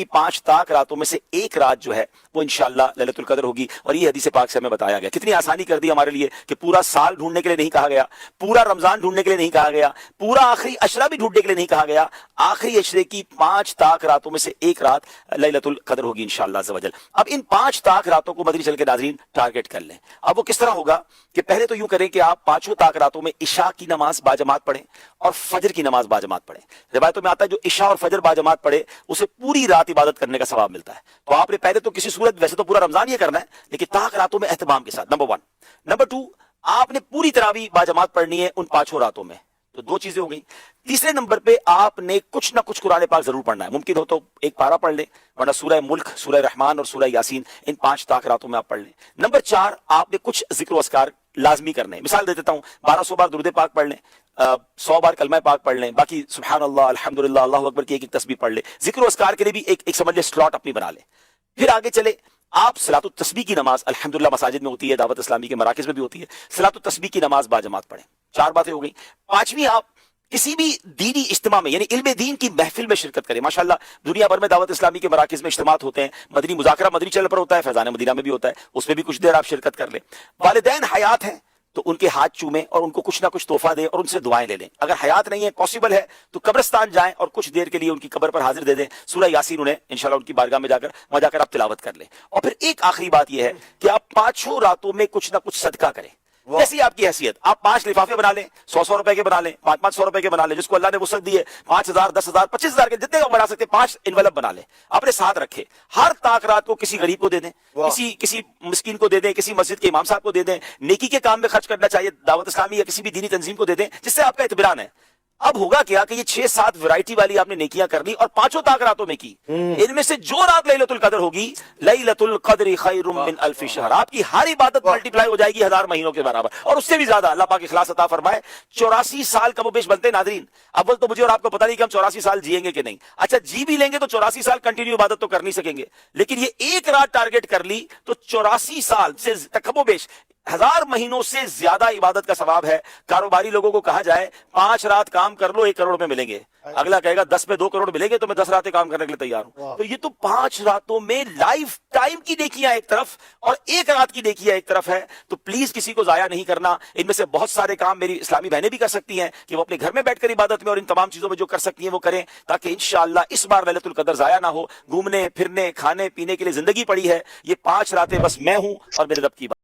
5 ताक रातों में से एक रात जो है वो इंशाअल्लाह लैलतुल कद्र होगी। और ये हदीस पाक से हमें बताया गया। कितनी आसानी कर दी हमारे लिए कि पूरा साल ढूंढने के लिए नहीं कहा गया, पूरा रमजान ढूंढने के लिए नहीं कहा गया, पूरा आखिरी अशरा भी ढूंढने के लिए नहीं कहा गया। आखिरी अशरे की 5 ताक रातों में से एक रात लैलतुल कद्र होगी इंशाअल्लाह अज़्ज़ वजल। अब इन 5 ताक रातों को मदनी चल के नाज़रीन टारगेट कर लें। अब वो किस तरह होगा कि पहले तो यूं करें कि आप 5 ताक रातों में इशा की नमाज बाजमात पढ़ें और फजर की नमाज बाजमात पढ़ें। रिवायतों में आता है जो इशा और फजर बाजमात पढ़े उसे पूरी रात इबादत करने का सवाब मिलता है। तो आपने पहले तो किसी सूरत, वैसे तो पूरा रमजान ये करना है, लेकिन ताक रातों में एहतमाम के साथ, नंबर 1। नंबर 2, आपने पूरी तरावी बाजमात पढ़नी है उन 5 रातों में। तो 2 चीजें हो गई। तीसरे नंबर पे आपने कुछ ना कुछ कुरान पाक जरूर पढ़ना है। मुमकिन हो तो एक पारा पढ़ लें, वरना सूरह मुल्क, सूरह रहमान और सूरह यासीन इन 5 ताक रातों में आप पढ़ लें। नंबर 4, आपने कुछ जिक्र व अस्कार लाजमी करने हैं। मिसाल दे देता हूं, 1200 बार दुरूद पाक पढ़ लें, 100 बार कलमा पाक पढ़ लें, बाकी सुभान अल्लाह, अल्हम्दुलिल्लाह, अल्लाहु अकबर की एक तस्बीह पढ़ लें। जिक्र व अस्कार के लिए भी एक समझ ले स्लॉट अपनी बना लें। फिर आगे चले, आप सलातुत तस्बीह की नमाज अल्हम्दुलिल्लाह मसाजिद में होती है, दावत इस्लामी के मराकिज में भी होती है, सलातुत तस्बीह की नमाज बाजमात पढ़ें। 4 बातें हो गई। 5वीं, आप किसी भी दीनी इज्तिमा में यानी इल्म दीन की महफिल में शिरकत करें। माशाअल्लाह दुनिया भर में दावत इस्लामी के मराकिज में इज्तिमात होते हैं, मदनी मुज़ाकरा मदनी चैनल पर होता है, फैज़ान मदीना में भी होता है, उसमें भी कुछ देर आप शिरकत कर लें। वालिदैन हयात हैं तो उनके हाथ चूमें और उनको कुछ ना कुछ तोहफा दें और उनसे दुआएं ले लें। अगर हयात नहीं है, पॉसिबल है, तो कब्रिस्तान जाएं और कुछ देर के लिए उनकी कब्र पर हाजिर दे दें, सूरह यासीन उन्हें इंशाल्लाह उनकी बारगाह में जाकर वहां जाकर आप तिलावत कर लें। और फिर एक आखिरी बात यह है कि आप 5 रातों में कुछ ना कुछ सदका करें। जैसी आपकी हैसियत, आप 5 लिफाफे बना लें, 100-100 रुपए के बना लें, 500-500 रुपए के बना लें, जिसको अल्लाह ने वसअत दी है, 5000, 10,000, 25,000 के जितने का बना सकते, 5 इन्वेलप बना लें, अपने साथ रखें। हर ताक रात को किसी गरीब को दे दें, किसी मिस्कीन को दे दें, किसी मस्जिद के इमाम साहब को दे दें, नेकी के काम में खर्च करना चाहिए, दावत इस्लामी या किसी भी दीनी तंजीम को दे दें, जिससे आपका इत्मीनान है। अब होगा क्या कि ये 6-7 वैरायटी वाली आपने नेकियां कर ली और 5 ताक रातों में की। इनमें से जो रात लैलतुल कद्र होगी, लैलतुल कद्र खैरुम मिन अल्फ शहर, आपकी हर इबादत मल्टीप्लाई हो जाएगी 1000 महीनों के बराबर और उससे भी ज्यादा। अल्लाह पाक इखलास अता फरमाए। 84 साल का वो बेश बनते नादरीन। अव्वल तो मुझे और आपको पता नहीं कि हम 84 साल जिएंगे कि नहीं। अच्छा, जी भी लेंगे तो 84 साल कंटिन्यू इबादत तो कर नहीं सकेंगे, लेकिन ये एक रात टारगेट कर ली तो 84 साल से कमो बेश 1000 महीनों से ज्यादा इबादत का सवाब है। कारोबारी लोगों को कहा जाए 5 रात काम कर लो 1 करोड़ में मिलेंगे, अगला कहेगा 10 में 2 करोड़ मिलेंगे तो मैं 10 रातें काम करने के लिए तैयार हूं। तो ये तो 5 रातों में लाइफ टाइम की नेकियां एक तरफ और 1 रात की नेकियां एक तरफ है। तो प्लीज किसी को जाया नहीं करना। इनमें से बहुत सारे काम मेरी इस्लामी बहनें भी कर सकती हैं कि वो अपने घर में बैठकर इबादत में और इन तमाम चीजों में जो कर सकती हैं वो करें, ताकि इंशाअल्लाह इस बार लैलतुल कद्र जाया ना हो। घूमने फिरने खाने पीने के लिए जिंदगी पड़ी है, ये 5 रातें बस मैं हूं और मेरे रब की बात।